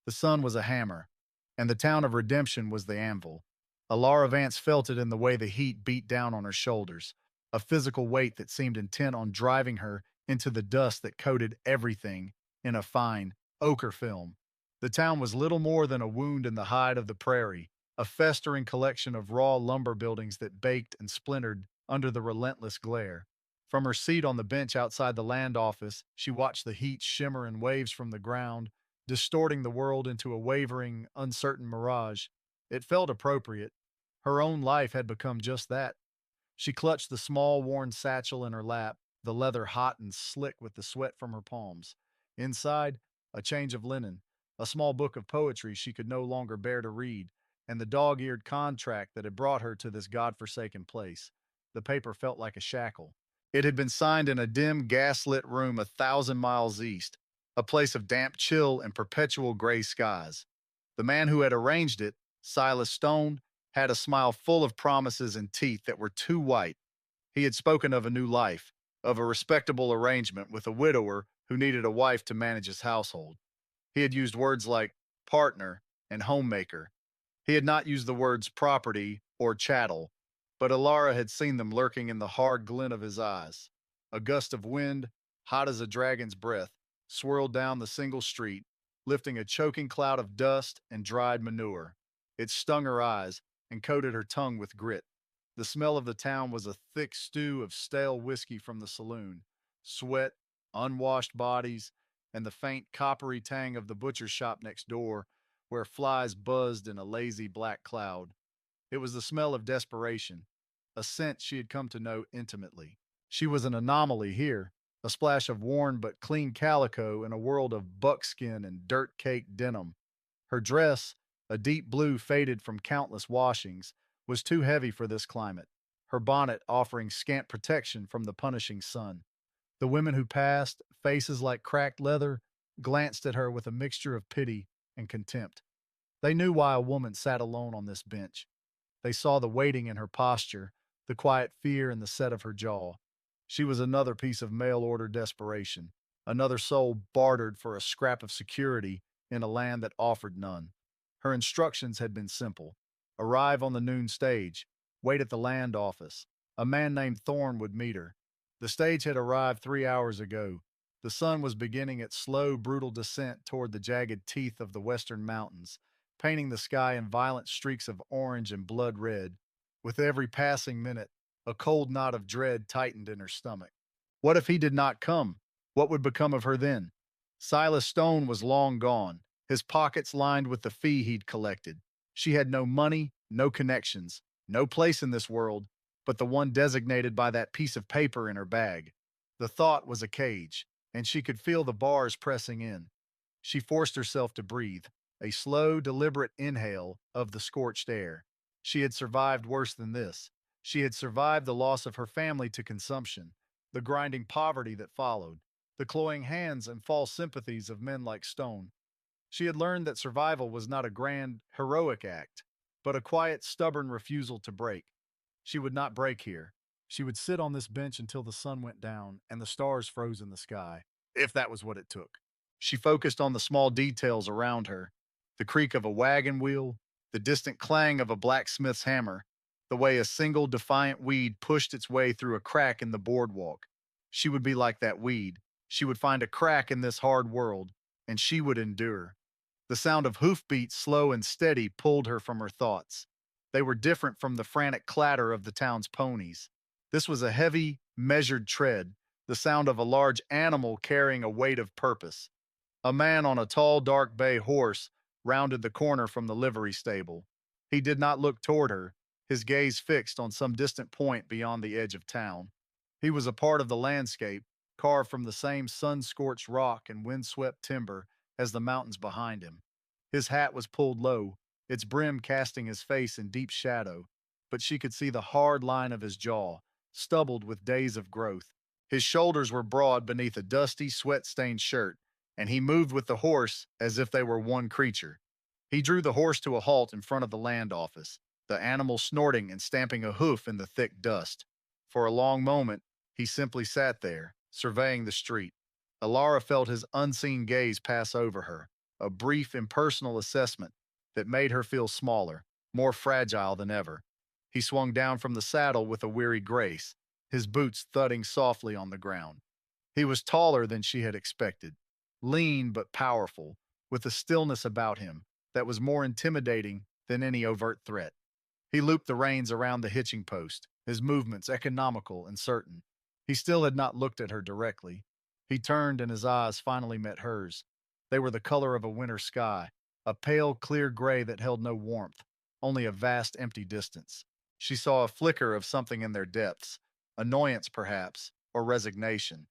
The sun was a hammer, and the town of redemption was the anvil. Elara Vance felt it in the way the heat beat down on her shoulders, a physical weight that seemed intent on driving her into the dust that coated everything in a fine, ochre film. The town was little more than a wound in the hide of the prairie, a festering collection of raw lumber buildings that baked and splintered under the relentless glare. From her seat on the bench outside the land office, she watched the heat shimmer in waves from the ground, distorting the world into a wavering, uncertain mirage. It felt appropriate. Her own life had become just that. She clutched the small, worn satchel in her lap, the leather hot and slick with the sweat from her palms. Inside, a change of linen, a small book of poetry she could no longer bear to read, and the dog eared contract that had brought her to this god-forsaken place. The paper felt like a shackle. It had been signed in a dim, gaslit room 1,000 miles east, a place of damp chill and perpetual gray skies. The man who had arranged it, Silas Stone, had a smile full of promises and teeth that were too white. He had spoken of a new life, of a respectable arrangement with a widower who needed a wife to manage his household. He had used words like partner and homemaker. He had not used the words property or chattel, but Alara had seen them lurking in the hard glint of his eyes. A gust of wind, hot as a dragon's breath, swirled down the single street, lifting a choking cloud of dust and dried manure. It stung her eyes and coated her tongue with grit. The smell of the town was a thick stew of stale whiskey from the saloon, sweat, unwashed bodies, and the faint coppery tang of the butcher shop next door, where flies buzzed in a lazy black cloud. It was the smell of desperation, a scent she had come to know intimately. She was an anomaly here, a splash of worn but clean calico in a world of buckskin and dirt-caked denim. Her dress, a deep blue faded from countless washings, was too heavy for this climate, her bonnet offering scant protection from the punishing sun. The women who passed, faces like cracked leather, glanced at her with a mixture of pity and contempt. They knew why a woman sat alone on this bench. They saw the waiting in her posture, the quiet fear in the set of her jaw. She was another piece of mail order desperation, another soul bartered for a scrap of security in a land that offered none. Her instructions had been simple: arrive on the noon stage, wait at the land office. A man named Thorne would meet her. The stage had arrived 3 hours ago. The sun was beginning its slow, brutal descent toward the jagged teeth of the western mountains, painting the sky in violent streaks of orange and blood red. With every passing minute, a cold knot of dread tightened in her stomach. What if he did not come? What would become of her then? Silas Stone was long gone, his pockets lined with the fee he'd collected. She had no money, no connections, no place in this world, but the one designated by that piece of paper in her bag. The thought was a cage, and she could feel the bars pressing in. She forced herself to breathe, a slow, deliberate inhale of the scorched air. She had survived worse than this. She had survived the loss of her family to consumption, the grinding poverty that followed, the cloying hands and false sympathies of men like Stone. She had learned that survival was not a grand, heroic act, but a quiet, stubborn refusal to break. She would not break here. She would sit on this bench until the sun went down and the stars froze in the sky, if that was what it took. She focused on the small details around her: the creak of a wagon wheel, the distant clang of a blacksmith's hammer, the way a single defiant weed pushed its way through a crack in the boardwalk. She would be like that weed. She would find a crack in this hard world, and she would endure. The sound of hoofbeats, slow and steady, pulled her from her thoughts. They were different from the frantic clatter of the town's ponies. This was a heavy, measured tread, the sound of a large animal carrying a weight of purpose. A man on a tall, dark bay horse rounded the corner from the livery stable. He did not look toward her, his gaze fixed on some distant point beyond the edge of town. He was a part of the landscape, carved from the same sun-scorched rock and wind-swept timber as the mountains behind him. His hat was pulled low, its brim casting his face in deep shadow, but she could see the hard line of his jaw, stubbled with days of growth. His shoulders were broad beneath a dusty, sweat-stained shirt, and he moved with the horse as if they were one creature. He drew the horse to a halt in front of the land office, the animal snorting and stamping a hoof in the thick dust. For a long moment, he simply sat there, surveying the street. Alara felt his unseen gaze pass over her. a brief, impersonal assessment that made her feel smaller, more fragile than ever. He swung down from the saddle with a weary grace, his boots thudding softly on the ground. He was taller than she had expected, lean but powerful, with a stillness about him that was more intimidating than any overt threat. He looped the reins around the hitching post, his movements economical and certain. He still had not looked at her directly. He turned and his eyes finally met hers. They were the color of a winter sky, a pale, clear gray that held no warmth, only a vast, empty distance. She saw a flicker of something in their depths, annoyance perhaps, or resignation.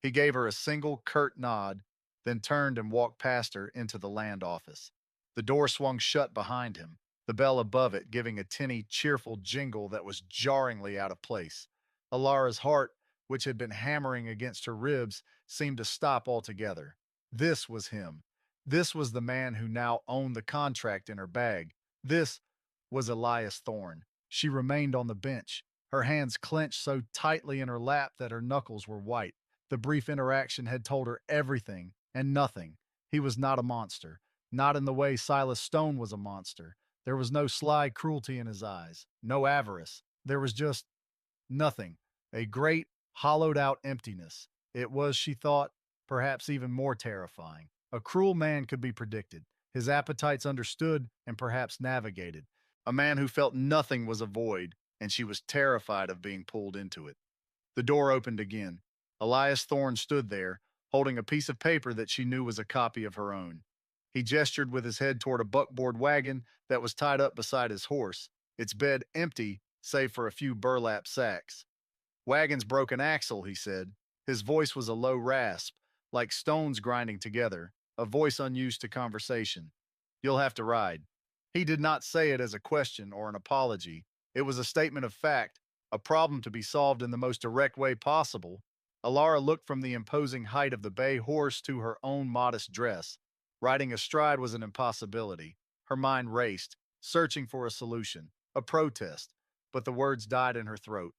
He gave her a single, curt nod, then turned and walked past her into the land office. The door swung shut behind him, the bell above it giving a tinny, cheerful jingle that was jarringly out of place. Alara's heart, which had been hammering against her ribs, seemed to stop altogether. This was him. This was the man who now owned the contract in her bag. This was Elias Thorne. She remained on the bench, her hands clenched so tightly in her lap that her knuckles were white. The brief interaction had told her everything and nothing. He was not a monster, not in the way Silas Stone was a monster. There was no sly cruelty in his eyes, no avarice. There was just nothing, a great, hollowed out emptiness. It was, she thought, perhaps even more terrifying. A cruel man could be predicted, his appetites understood and perhaps navigated. A man who felt nothing was a void, and she was terrified of being pulled into it. The door opened again. Elias Thorne stood there, holding a piece of paper that she knew was a copy of her own. He gestured with his head toward a buckboard wagon that was tied up beside his horse, its bed empty save for a few burlap sacks. Wagon's broken axle, he said. His voice was a low rasp, like stones grinding together, a voice unused to conversation. You'll have to ride. He did not say it as a question or an apology. It was a statement of fact, a problem to be solved in the most direct way possible. Elara looked from the imposing height of the bay horse to her own modest dress. Riding astride was an impossibility. Her mind raced, searching for a solution, a protest, but the words died in her throat.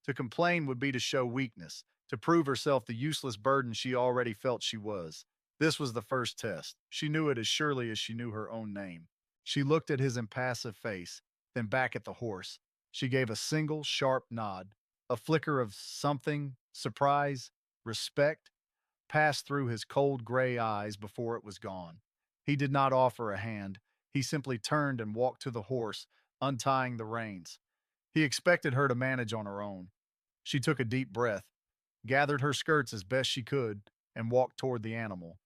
To complain would be to show weakness, to prove herself the useless burden she already felt she was. This was the first test. She knew it as surely as she knew her own name. She looked at his impassive face, then back at the horse. She gave a single, sharp nod. A flicker of something, surprise, respect, passed through his cold gray eyes before it was gone. He did not offer a hand. He simply turned and walked to the horse, untying the reins. He expected her to manage on her own. She took a deep breath, gathered her skirts as best she could, and walked toward the animal.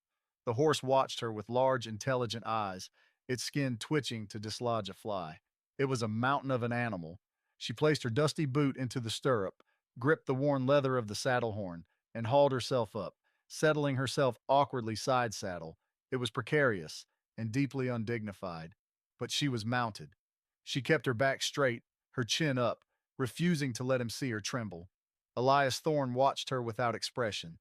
The horse watched her with large, intelligent eyes, its skin twitching to dislodge a fly. It was a mountain of an animal. She placed her dusty boot into the stirrup, gripped the worn leather of the saddle horn, and hauled herself up, settling herself awkwardly side saddle. It was precarious and deeply undignified, but she was mounted. She kept her back straight, her chin up, refusing to let him see her tremble. Elias Thorne watched her without expression,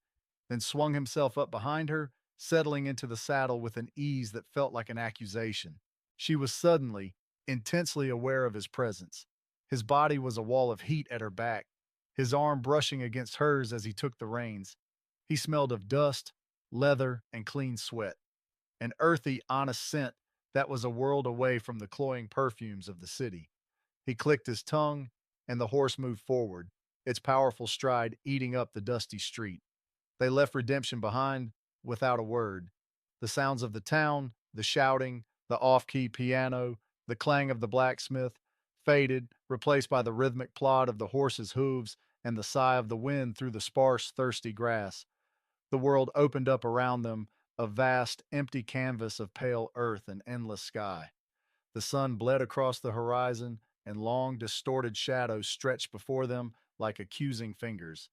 then swung himself up behind her, settling into the saddle with an ease that felt like an accusation. She was suddenly, intensely aware of his presence. His body was a wall of heat at her back, his arm brushing against hers as he took the reins. He smelled of dust, leather, and clean sweat, an earthy, honest scent that was a world away from the cloying perfumes of the city. He clicked his tongue, and the horse moved forward, its powerful stride eating up the dusty street. They left redemption behind without a word. The sounds of the town, the shouting, the off-key piano, the clang of the blacksmith, faded, replaced by the rhythmic plod of the horse's hooves and the sigh of the wind through the sparse, thirsty grass. The world opened up around them, a vast, empty canvas of pale earth and endless sky. The sun bled across the horizon, and long, distorted shadows stretched before them like accusing fingers.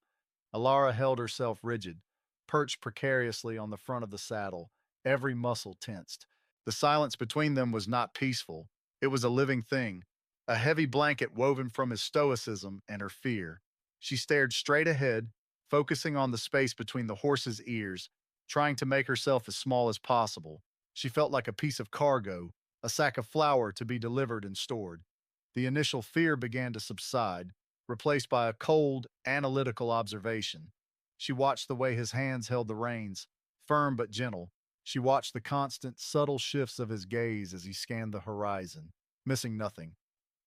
Elara held herself rigid, perched precariously on the front of the saddle, every muscle tensed. The silence between them was not peaceful. It was a living thing, a heavy blanket woven from his stoicism and her fear. She stared straight ahead, focusing on the space between the horse's ears, trying to make herself as small as possible. She felt like a piece of cargo, a sack of flour to be delivered and stored. The initial fear began to subside, replaced by a cold, analytical observation. She watched the way his hands held the reins, firm but gentle, She watched the constant, subtle shifts of his gaze as he scanned the horizon, missing nothing.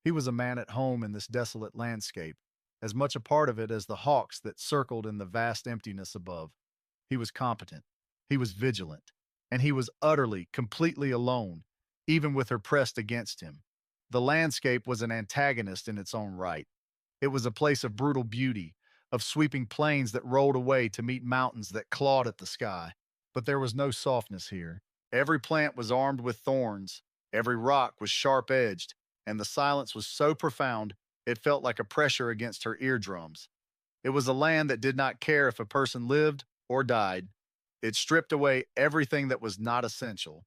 He was a man at home in this desolate landscape, as much a part of it as the hawks that circled in the vast emptiness above. He was competent, he was vigilant, and he was utterly, completely alone, even with her pressed against him. The landscape was an antagonist in its own right. It was a place of brutal beauty, of sweeping plains that rolled away to meet mountains that clawed at the sky. But there was no softness here. Every plant was armed with thorns, every rock was sharp edged, and the silence was so profound it felt like a pressure against her eardrums. It was a land that did not care if a person lived or died. It stripped away everything that was not essential,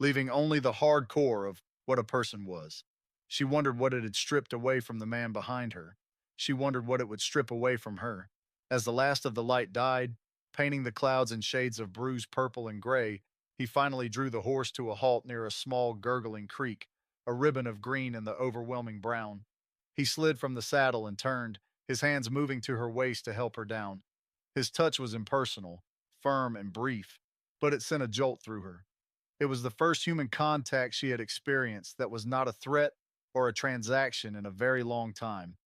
leaving only the hard core of what a person was. She wondered what it had stripped away from the man behind her. She wondered what it would strip away from her. As the last of the light died, painting the clouds in shades of bruised purple and gray, he finally drew the horse to a halt near a small gurgling creek, a ribbon of green in the overwhelming brown. He slid from the saddle and turned, his hands moving to her waist to help her down. His touch was impersonal, firm and brief, but it sent a jolt through her. It was the first human contact she had experienced that was not a threat or a transaction in a very long time.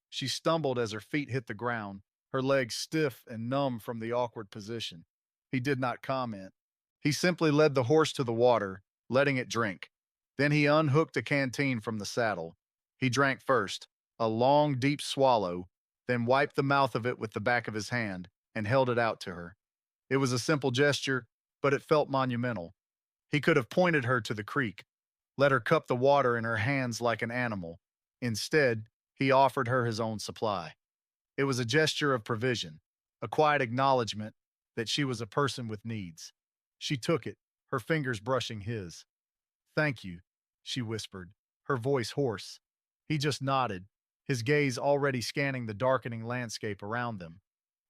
She stumbled as her feet hit the ground, her legs stiff and numb from the awkward position. He did not comment. He simply led the horse to the water, letting it drink. Then he unhooked a canteen from the saddle. He drank first, a long, deep swallow, then wiped the mouth of it with the back of his hand and held it out to her. It was a simple gesture, but it felt monumental. He could have pointed her to the creek, let her cup the water in her hands like an animal. Instead, he offered her his own supply. It was a gesture of provision, a quiet acknowledgement that she was a person with needs. She took it, her fingers brushing his. "Thank you," she whispered, her voice hoarse. He just nodded, his gaze already scanning the darkening landscape around them.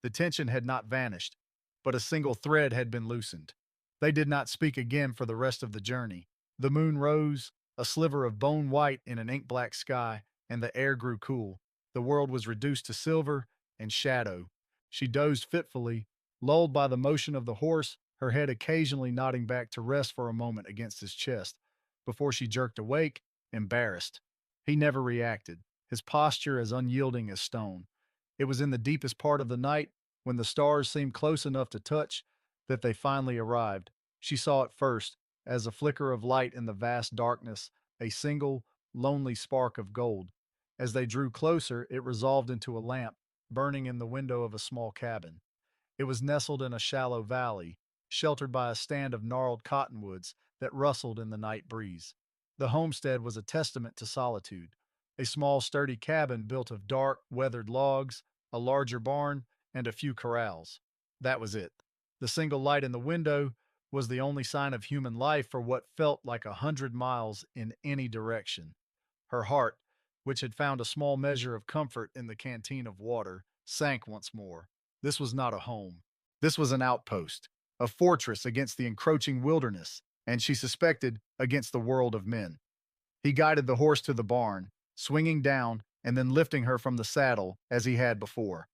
The tension had not vanished, but a single thread had been loosened. They did not speak again for the rest of the journey. The moon rose, a sliver of bone white in an ink-black sky, and the air grew cool. The world was reduced to silver and shadow. She dozed fitfully, lulled by the motion of the horse, her head occasionally nodding back to rest for a moment against his chest, before she jerked awake, embarrassed. He never reacted, his posture as unyielding as stone. It was in the deepest part of the night, when the stars seemed close enough to touch, that they finally arrived. She saw it first, as a flicker of light in the vast darkness, a single, lonely spark of gold. As they drew closer, it resolved into a lamp, burning in the window of a small cabin. It was nestled in a shallow valley, sheltered by a stand of gnarled cottonwoods that rustled in the night breeze. The homestead was a testament to solitude. A small, sturdy cabin built of dark, weathered logs, a larger barn, and a few corrals. That was it. The single light in the window was the only sign of human life for what felt like 100 miles in any direction. Her heart, which had found a small measure of comfort in the canteen of water, sank once more. This was not a home. This was an outpost, a fortress against the encroaching wilderness, and she suspected against the world of men. He guided the horse to the barn, swinging down and then lifting her from the saddle as he had before.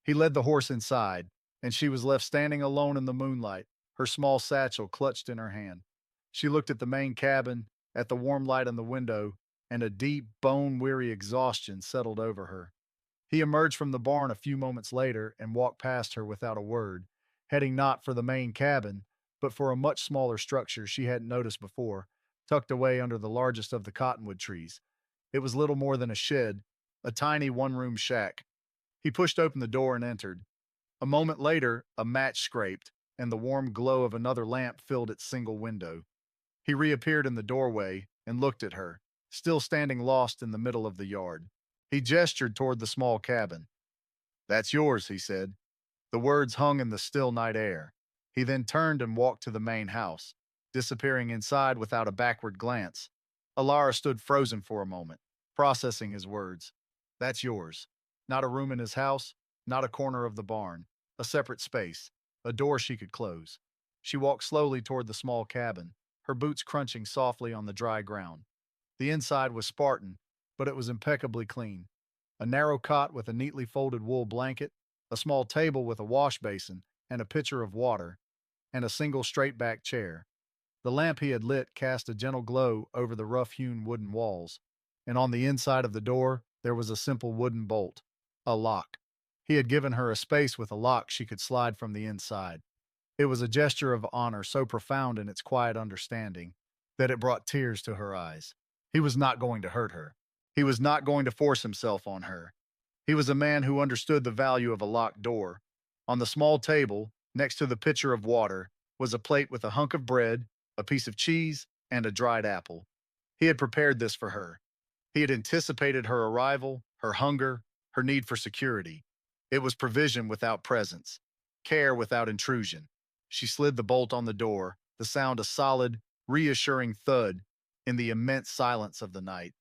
He led the horse inside, and she was left standing alone in the moonlight, her small satchel clutched in her hand. She looked at the main cabin, at the warm light in the window, and a deep, bone-weary exhaustion settled over her. He emerged from the barn a few moments later and walked past her without a word, heading not for the main cabin, but for a much smaller structure she hadn't noticed before, tucked away under the largest of the cottonwood trees. It was little more than a shed, a tiny one-room shack. He pushed open the door and entered. A moment later, a match scraped, and the warm glow of another lamp filled its single window. He reappeared in the doorway and looked at her, still standing lost in the middle of the yard. He gestured toward the small cabin. "That's yours," he said. The words hung in the still night air. He then turned and walked to the main house, disappearing inside without a backward glance. Elara stood frozen for a moment, processing his words. "That's yours." Not a room in his house, not a corner of the barn, a separate space, a door she could close. She walked slowly toward the small cabin, her boots crunching softly on the dry ground. The inside was Spartan, but it was impeccably clean. A narrow cot with a neatly folded wool blanket, a small table with a wash basin, and a pitcher of water. and a single straight-back chair. The lamp he had lit cast a gentle glow over the rough-hewn wooden walls, and on the inside of the door there was a simple wooden bolt, a lock. He had given her a space with a lock she could slide from the inside. It was a gesture of honor so profound in its quiet understanding that it brought tears to her eyes. He was not going to hurt her. He was not going to force himself on her. He was a man who understood the value of a locked door. On the small table, next to the pitcher of water, was a plate with a hunk of bread, a piece of cheese, and a dried apple. He had prepared this for her. He had anticipated her arrival, her hunger, her need for security. It was provision without presence, care without intrusion. She slid the bolt on the door, the sound a solid, reassuring thud in the immense silence of the night.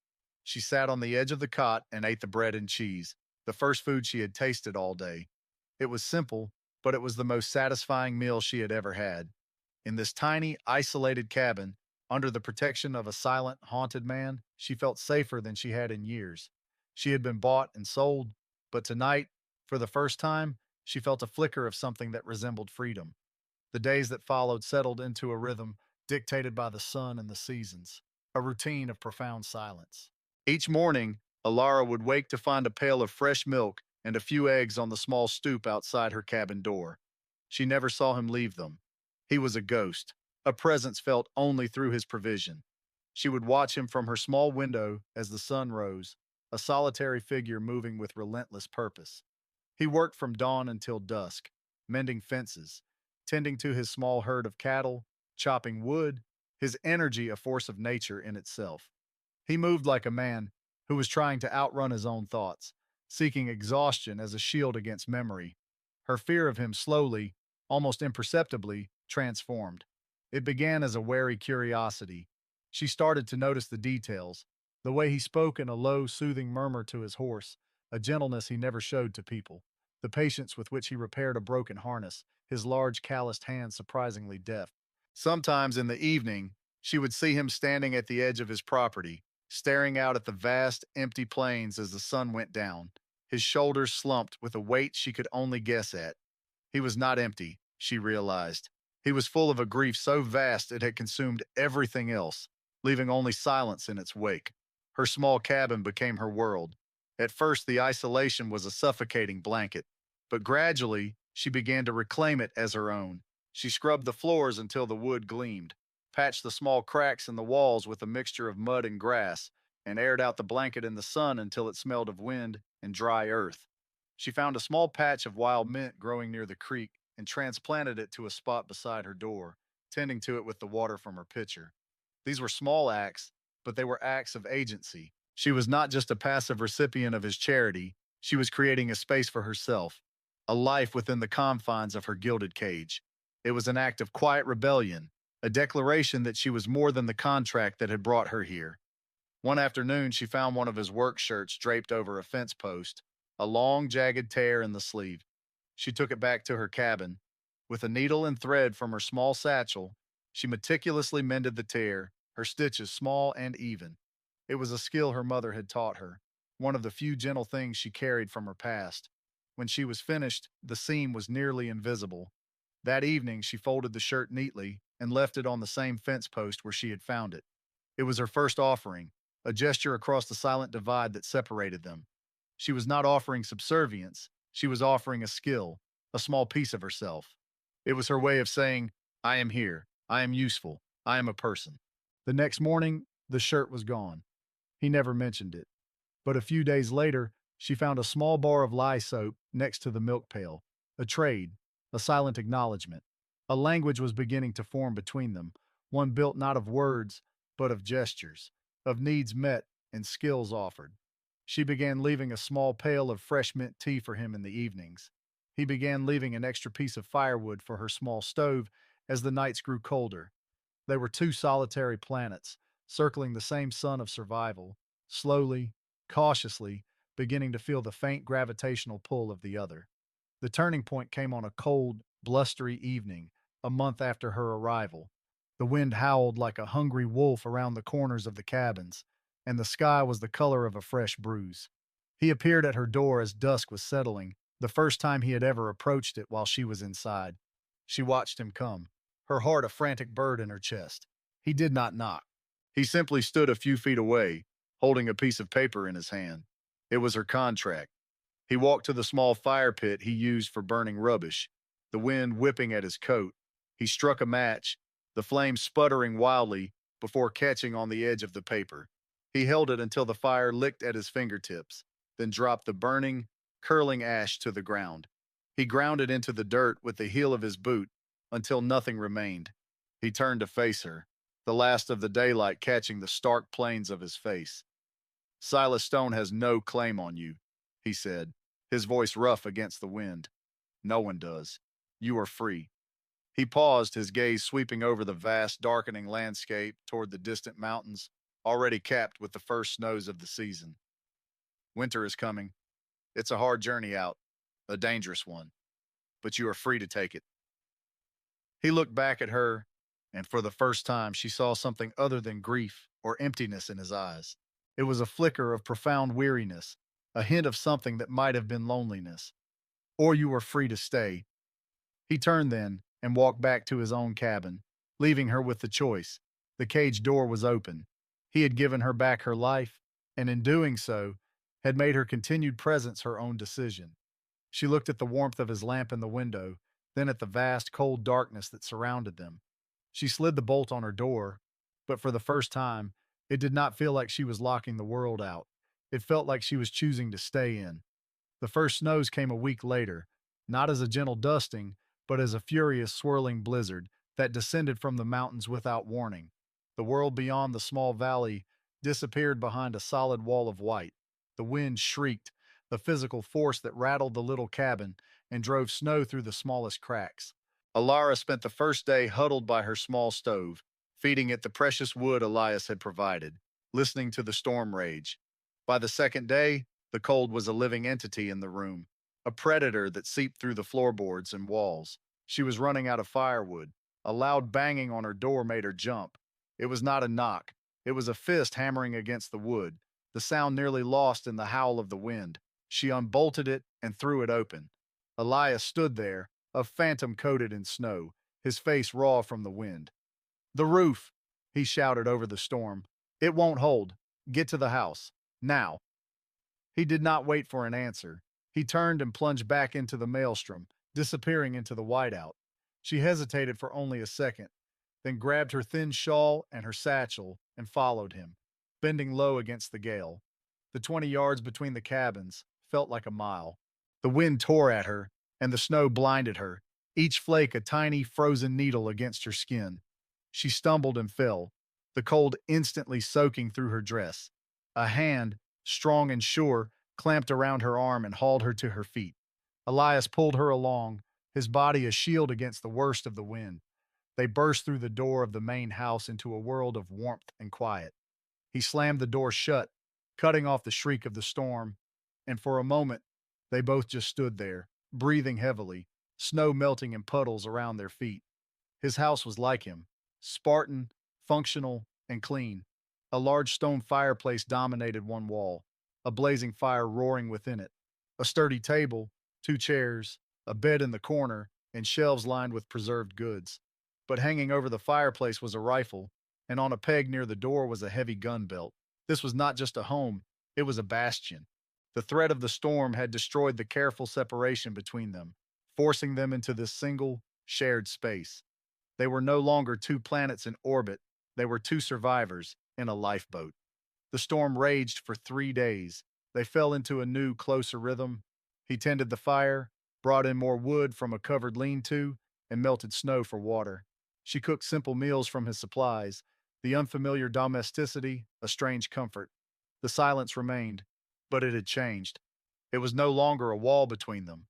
She sat on the edge of the cot and ate the bread and cheese, the first food she had tasted all day. It was simple, but it was the most satisfying meal she had ever had. In this tiny, isolated cabin, under the protection of a silent, haunted man, she felt safer than she had in years. She had been bought and sold, but tonight, for the first time, she felt a flicker of something that resembled freedom. The days that followed settled into a rhythm dictated by the sun and the seasons, a routine of profound silence. Each morning, Elara would wake to find a pail of fresh milk and a few eggs on the small stoop outside her cabin door. She never saw him leave them. He was a ghost, a presence felt only through his provision. She would watch him from her small window as the sun rose, a solitary figure moving with relentless purpose. He worked from dawn until dusk, mending fences, tending to his small herd of cattle, chopping wood, his energy a force of nature in itself. He moved like a man who was trying to outrun his own thoughts, seeking exhaustion as a shield against memory. Her fear of him slowly, almost imperceptibly, transformed. It began as a wary curiosity. She started to notice the details, the way he spoke in a low, soothing murmur to his horse, a gentleness he never showed to people, the patience with which he repaired a broken harness, his large, calloused hands surprisingly deft. Sometimes in the evening, she would see him standing at the edge of his property, staring out at the vast, empty plains as the sun went down, his shoulders slumped with a weight she could only guess at. He was not empty, she realized. He was full of a grief so vast it had consumed everything else, leaving only silence in its wake. Her small cabin became her world. At first, the isolation was a suffocating blanket, but gradually, she began to reclaim it as her own. She scrubbed the floors until the wood gleamed, patched the small cracks in the walls with a mixture of mud and grass, and aired out the blanket in the sun until it smelled of wind and dry earth. She found a small patch of wild mint growing near the creek and transplanted it to a spot beside her door, tending to it with the water from her pitcher. These were small acts, but they were acts of agency. She was not just a passive recipient of his charity, she was creating a space for herself, a life within the confines of her gilded cage. It was an act of quiet rebellion, a declaration that she was more than the contract that had brought her here. One afternoon, she found one of his work shirts draped over a fence post, a long, jagged tear in the sleeve. She took it back to her cabin. With a needle and thread from her small satchel, she meticulously mended the tear, her stitches small and even. It was a skill her mother had taught her, one of the few gentle things she carried from her past. When she was finished, the seam was nearly invisible. That evening, she folded the shirt neatly and left it on the same fence post where she had found it. It was her first offering, a gesture across the silent divide that separated them. She was not offering subservience, she was offering a skill, a small piece of herself. It was her way of saying, I am here, I am useful, I am a person. The next morning, the shirt was gone. He never mentioned it. But a few days later, she found a small bar of lye soap next to the milk pail, a trade, a silent acknowledgement. A language was beginning to form between them, one built not of words, but of gestures, of needs met and skills offered. She began leaving a small pail of fresh mint tea for him in the evenings. He began leaving an extra piece of firewood for her small stove as the nights grew colder. They were two solitary planets, circling the same sun of survival, slowly, cautiously, beginning to feel the faint gravitational pull of the other. The turning point came on a cold, blustery evening, a month after her arrival. The wind howled like a hungry wolf around the corners of the cabins, and the sky was the color of a fresh bruise. He appeared at her door as dusk was settling, the first time he had ever approached it while she was inside. She watched him come. her heart a frantic bird in her chest. He did not knock. He simply stood a few feet away, holding a piece of paper in his hand. It was her contract. He walked to the small fire pit he used for burning rubbish, the wind whipping at his coat. He struck a match, the flame sputtering wildly before catching on the edge of the paper. He held it until the fire licked at his fingertips, then dropped the burning, curling ash to the ground. He ground it into the dirt with the heel of his boot until nothing remained. He turned to face her, the last of the daylight catching the stark plains of his face. Silas Stone has no claim on you, he said, his voice rough against the wind. No one does. You are free. He paused, his gaze sweeping over the vast, darkening landscape toward the distant mountains, already capped with the first snows of the season. Winter is coming. It's a hard journey out, a dangerous one, but you are free to take it. He looked back at her, and for the first time she saw something other than grief or emptiness in his eyes. It was a flicker of profound weariness, a hint of something that might have been loneliness. Or you were free to stay. He turned then and walked back to his own cabin, leaving her with the choice. The cage door was open. He had given her back her life, and in doing so, had made her continued presence her own decision. She looked at the warmth of his lamp in the window, then at the vast, cold darkness that surrounded them. She slid the bolt on her door, but for the first time, it did not feel like she was locking the world out. It felt like she was choosing to stay in. The first snows came a week later, not as a gentle dusting, but as a furious, swirling blizzard that descended from the mountains without warning. The world beyond the small valley disappeared behind a solid wall of white. The wind shrieked, the physical force that rattled the little cabin and drove snow through the smallest cracks. Elara spent the first day huddled by her small stove, feeding it the precious wood Elias had provided, listening to the storm rage. By the second day, the cold was a living entity in the room, a predator that seeped through the floorboards and walls. She was running out of firewood. A loud banging on her door made her jump. It was not a knock. It was a fist hammering against the wood, the sound nearly lost in the howl of the wind. She unbolted it and threw it open. Elias stood there, a phantom coated in snow, his face raw from the wind. "The roof!" he shouted over the storm. "It won't hold. Get to the house. Now." He did not wait for an answer. He turned and plunged back into the maelstrom, disappearing into the whiteout. She hesitated for only a second, then grabbed her thin shawl and her satchel and followed him, bending low against the gale. The 20 yards between the cabins felt like a mile. The wind tore at her, and the snow blinded her, each flake a tiny, frozen needle against her skin. She stumbled and fell, the cold instantly soaking through her dress. A hand, strong and sure, clamped around her arm and hauled her to her feet. Elias pulled her along, his body a shield against the worst of the wind. They burst through the door of the main house into a world of warmth and quiet. He slammed the door shut, cutting off the shriek of the storm, and for a moment, they both just stood there, breathing heavily, snow melting in puddles around their feet. His house was like him, Spartan, functional, and clean. A large stone fireplace dominated one wall, a blazing fire roaring within it. A sturdy table, 2 chairs, a bed in the corner, and shelves lined with preserved goods. But hanging over the fireplace was a rifle, and on a peg near the door was a heavy gun belt. This was not just a home, it was a bastion. The threat of the storm had destroyed the careful separation between them, forcing them into this single, shared space. They were no longer 2 planets in orbit, they were 2 survivors in a lifeboat. The storm raged for 3 days. They fell into a new, closer rhythm. He tended the fire, brought in more wood from a covered lean-to, and melted snow for water. She cooked simple meals from his supplies, the unfamiliar domesticity, a strange comfort. The silence remained, but it had changed. It was no longer a wall between them,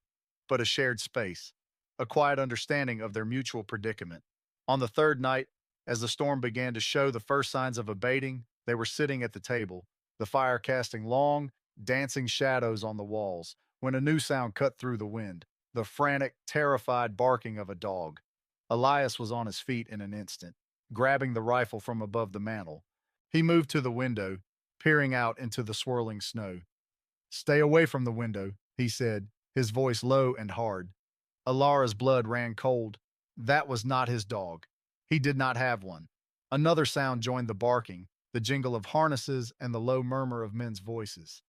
but a shared space, a quiet understanding of their mutual predicament. On the third night, as the storm began to show the first signs of abating, they were sitting at the table, the fire casting long, dancing shadows on the walls, when a new sound cut through the wind, the frantic, terrified barking of a dog. Elias was on his feet in an instant, grabbing the rifle from above the mantel. He moved to the window, peering out into the swirling snow. "Stay away from the window," he said, his voice low and hard. Alara's blood ran cold. That was not his dog. He did not have one. Another sound joined the barking, the jingle of harnesses and the low murmur of men's voices.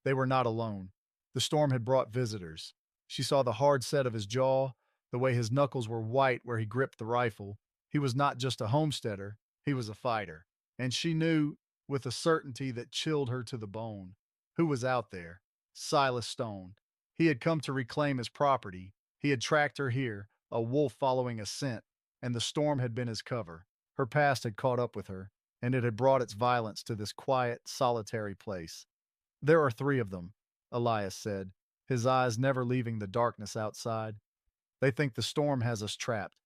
They were not alone. The storm had brought visitors. She saw the hard set of his jaw, the way his knuckles were white where he gripped the rifle. He was not just a homesteader, he was a fighter. And she knew, with a certainty that chilled her to the bone, who was out there. Silas Stone. He had come to reclaim his property. He had tracked her here, a wolf following a scent, and the storm had been his cover. Her past had caught up with her, and it had brought its violence to this quiet, solitary place. There are three of them, Elias said, his eyes never leaving the darkness outside. They think the storm has us trapped.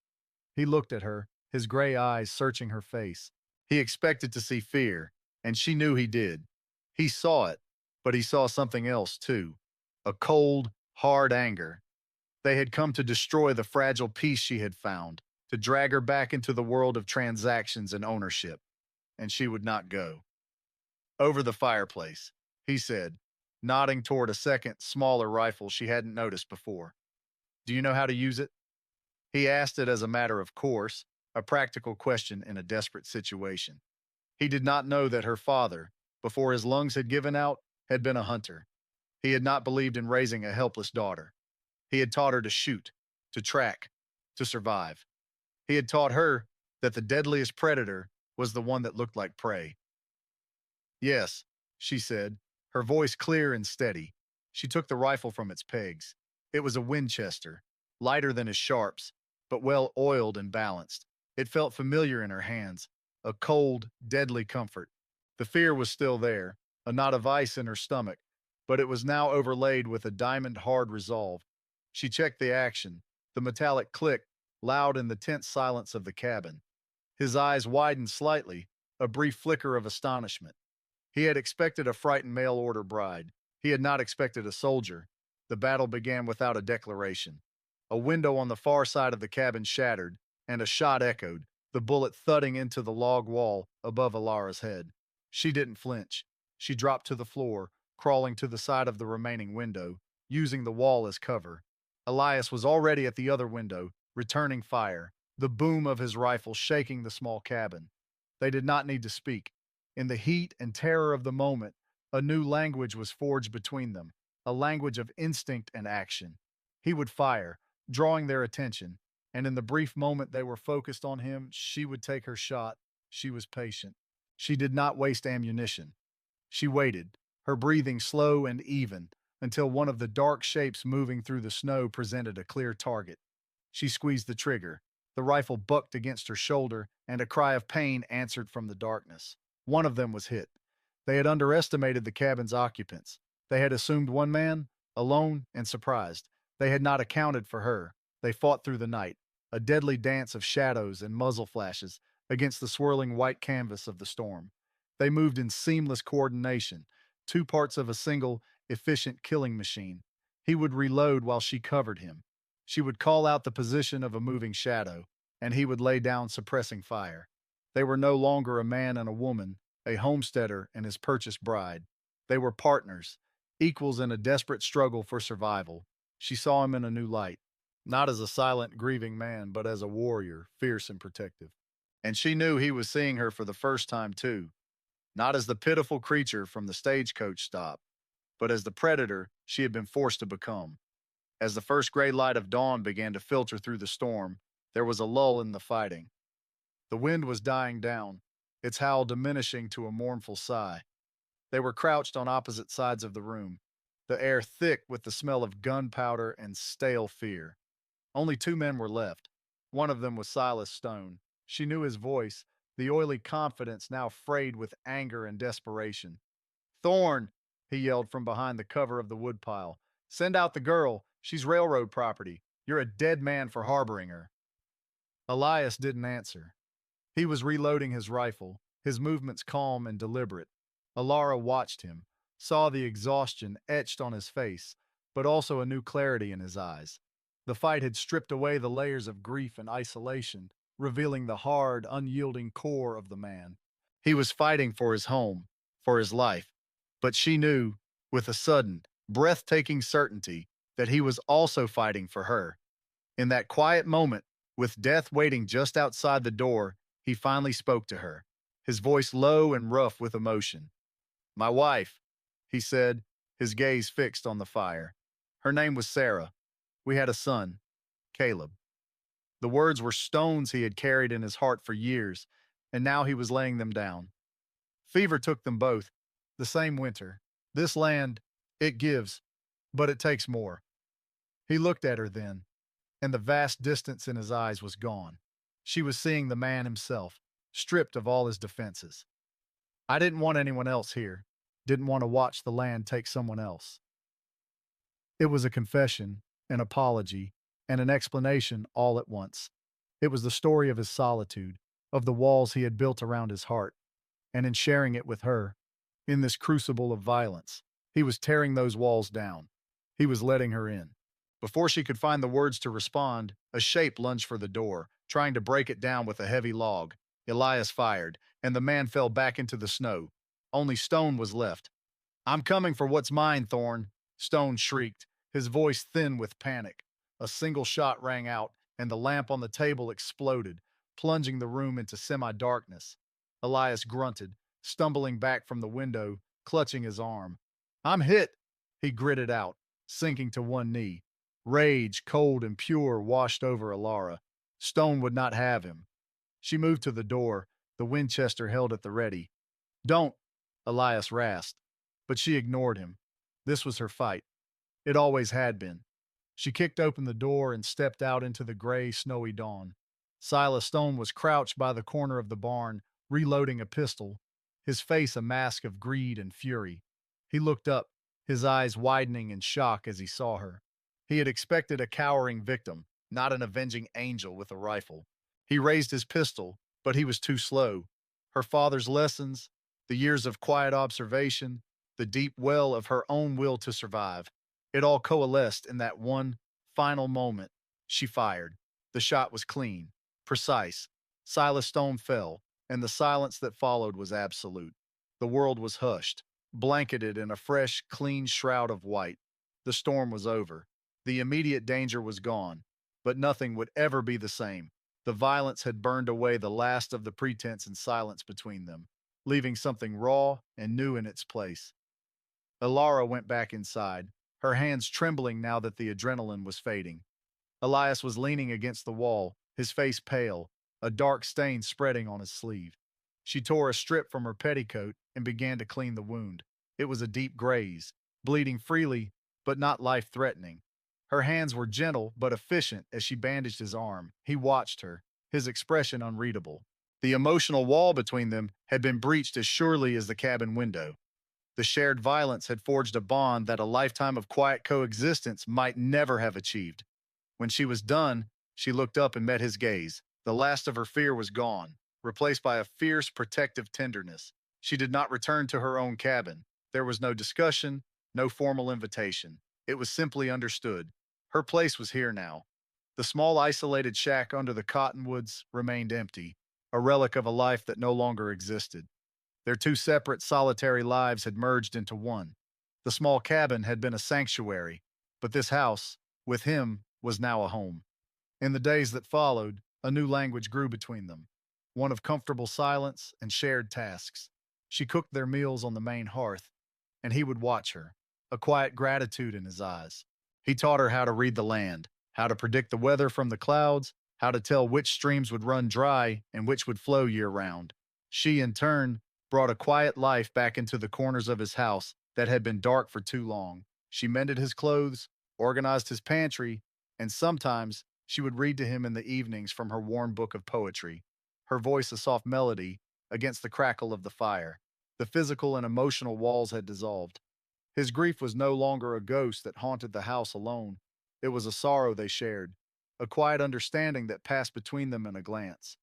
He looked at her, his gray eyes searching her face. He expected to see fear, and she knew he did. He saw it, but he saw something else too. A cold, hard anger. They had come to destroy the fragile peace she had found, to drag her back into the world of transactions and ownership. And she would not go. Over the fireplace, he said, nodding toward a second, smaller rifle she hadn't noticed before. Do you know how to use it? He asked it as a matter of course, a practical question in a desperate situation. He did not know that her father, before his lungs had given out, had been a hunter. He had not believed in raising a helpless daughter. He had taught her to shoot, to track, to survive. He had taught her that the deadliest predator was the one that looked like prey. Yes, she said, her voice clear and steady. She took the rifle from its pegs. It was a Winchester, lighter than his sharps, but well oiled and balanced. It felt familiar in her hands, a cold, deadly comfort. The fear was still there, a knot of ice in her stomach, but it was now overlaid with a diamond-hard resolve. She checked the action, the metallic click, loud in the tense silence of the cabin. His eyes widened slightly, a brief flicker of astonishment. He had expected a frightened mail-order bride. He had not expected a soldier. The battle began without a declaration. A window on the far side of the cabin shattered, and a shot echoed, the bullet thudding into the log wall above Elara's head. She didn't flinch. She dropped to the floor, crawling to the side of the remaining window, using the wall as cover. Elias was already at the other window, returning fire, the boom of his rifle shaking the small cabin. They did not need to speak. In the heat and terror of the moment, a new language was forged between them, a language of instinct and action. He would fire, drawing their attention, and in the brief moment they were focused on him, she would take her shot. She was patient. She did not waste ammunition. She waited, her breathing slow and even, until one of the dark shapes moving through the snow presented a clear target. She squeezed the trigger. The rifle bucked against her shoulder, and a cry of pain answered from the darkness. One of them was hit. They had underestimated the cabin's occupants. They had assumed one man, alone and surprised. They had not accounted for her. They fought through the night, a deadly dance of shadows and muzzle flashes against the swirling white canvas of the storm. They moved in seamless coordination, two parts of a single, efficient killing machine. He would reload while she covered him. She would call out the position of a moving shadow, and he would lay down suppressing fire. They were no longer a man and a woman, a homesteader and his purchased bride. They were partners, equals in a desperate struggle for survival. She saw him in a new light, not as a silent, grieving man, but as a warrior, fierce and protective. And she knew he was seeing her for the first time, too, not as the pitiful creature from the stagecoach stop, but as the predator she had been forced to become. As the first gray light of dawn began to filter through the storm, there was a lull in the fighting. The wind was dying down, its howl diminishing to a mournful sigh. They were crouched on opposite sides of the room, the air thick with the smell of gunpowder and stale fear. Only two men were left. One of them was Silas Stone. She knew his voice, the oily confidence now frayed with anger and desperation. "Thorne," he yelled from behind the cover of the woodpile. "Send out the girl. She's railroad property. You're a dead man for harboring her." Elias didn't answer. He was reloading his rifle, his movements calm and deliberate. Elara watched him, saw the exhaustion etched on his face, but also a new clarity in his eyes. The fight had stripped away the layers of grief and isolation, revealing the hard, unyielding core of the man. He was fighting for his home, for his life, but she knew, with a sudden, breathtaking certainty, that he was also fighting for her. In that quiet moment, With death waiting just outside the door, he finally spoke to her, his voice low and rough with emotion. My wife, he said, his gaze fixed on the fire. Her name was Sarah. We had a son, Caleb. The words were stones he had carried in his heart for years, and now he was laying them down. Fever took them both, the same winter. This land, it gives, but it takes more. He looked at her then, and the vast distance in his eyes was gone. She was seeing the man himself, stripped of all his defenses. I didn't want anyone else here, didn't want to watch the land take someone else. It was a confession, an apology, and an explanation all at once. It was the story of his solitude, of the walls he had built around his heart, and in sharing it with her, in this crucible of violence, he was tearing those walls down. He was letting her in. Before she could find the words to respond, a shape lunged for the door, trying to break it down with a heavy log. Elias fired, and the man fell back into the snow. Only Stone was left. I'm coming for what's mine, Thorn, Stone shrieked, his voice thin with panic. A single shot rang out, and the lamp on the table exploded, plunging the room into semi-darkness. Elias grunted, stumbling back from the window, clutching his arm. I'm hit, he gritted out, sinking to one knee. Rage, cold and pure, washed over Elara. Stone would not have him. She moved to the door, the Winchester held at the ready. Don't, Elias rasped. But she ignored him. This was her fight. It always had been. She kicked open the door and stepped out into the gray, snowy dawn. Silas Stone was crouched by the corner of the barn, reloading a pistol, his face a mask of greed and fury. He looked up, his eyes widening in shock as he saw her. He had expected a cowering victim, not an avenging angel with a rifle. He raised his pistol, but he was too slow. Her father's lessons, the years of quiet observation, the deep well of her own will to survive, it all coalesced in that one final moment. She fired. The shot was clean, precise. Silas Stone fell, and the silence that followed was absolute. The world was hushed, blanketed in a fresh, clean shroud of white. The storm was over. The immediate danger was gone, but nothing would ever be the same. The violence had burned away the last of the pretense and silence between them, leaving something raw and new in its place. Elara went back inside, her hands trembling now that the adrenaline was fading. Elias was leaning against the wall, his face pale, a dark stain spreading on his sleeve. She tore a strip from her petticoat and began to clean the wound. It was a deep graze, bleeding freely, but not life-threatening. Her hands were gentle but efficient as she bandaged his arm. He watched her, his expression unreadable. The emotional wall between them had been breached as surely as the cabin window. The shared violence had forged a bond that a lifetime of quiet coexistence might never have achieved. When she was done, she looked up and met his gaze. The last of her fear was gone, replaced by a fierce, protective tenderness. She did not return to her own cabin. There was no discussion, no formal invitation. It was simply understood. Her place was here now. The small isolated shack under the cottonwoods remained empty, a relic of a life that no longer existed. Their two separate, solitary lives had merged into one. The small cabin had been a sanctuary, but this house, with him, was now a home. In the days that followed, a new language grew between them, one of comfortable silence and shared tasks. She cooked their meals on the main hearth, and he would watch her, a quiet gratitude in his eyes. He taught her how to read the land, how to predict the weather from the clouds, how to tell which streams would run dry and which would flow year-round. She, in turn, brought a quiet life back into the corners of his house that had been dark for too long. She mended his clothes, organized his pantry, and sometimes she would read to him in the evenings from her worn book of poetry, her voice a soft melody against the crackle of the fire. The physical and emotional walls had dissolved. His grief was no longer a ghost that haunted the house alone. It was a sorrow they shared, a quiet understanding that passed between them in a glance.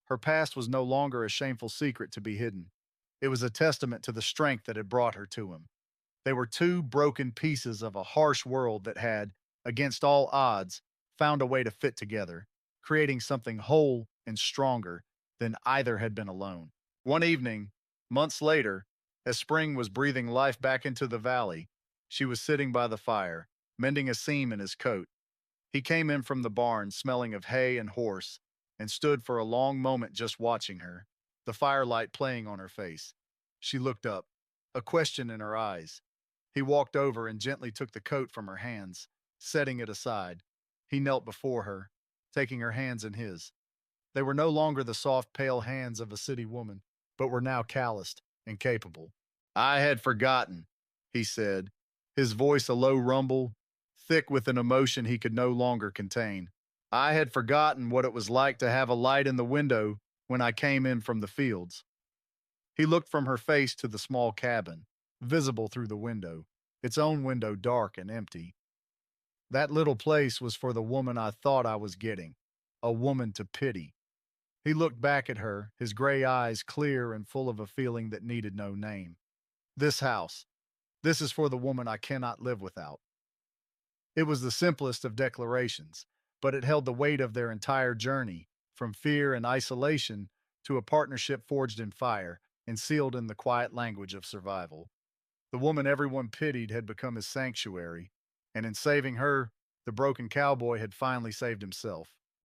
Her past was no longer a shameful secret to be hidden. It was a testament to the strength that had brought her to him. They were two broken pieces of a harsh world that had, against all odds, found a way to fit together, creating something whole and stronger than either had been alone. One evening, months later, as spring was breathing life back into the valley, she was sitting by the fire, mending a seam in his coat. He came in from the barn smelling of hay and horse and stood for a long moment just watching her, the firelight playing on her face. She looked up, a question in her eyes. He walked over and gently took the coat from her hands, setting it aside. He knelt before her, taking her hands in his. They were no longer the soft, pale hands of a city woman, but were now calloused and capable. I had forgotten, he said, his voice a low rumble, thick with an emotion he could no longer contain. I had forgotten what it was like to have a light in the window when I came in from the fields. He looked from her face to the small cabin, visible through the window, its own window dark and empty. That little place was for the woman I thought I was getting, a woman to pity. He looked back at her, his gray eyes clear and full of a feeling that needed no name. This house, this is for the woman I cannot live without. It was the simplest of declarations, but it held the weight of their entire journey, from fear and isolation to a partnership forged in fire and sealed in the quiet language of survival. The woman everyone pitied had become his sanctuary, and in saving her, the broken cowboy had finally saved himself.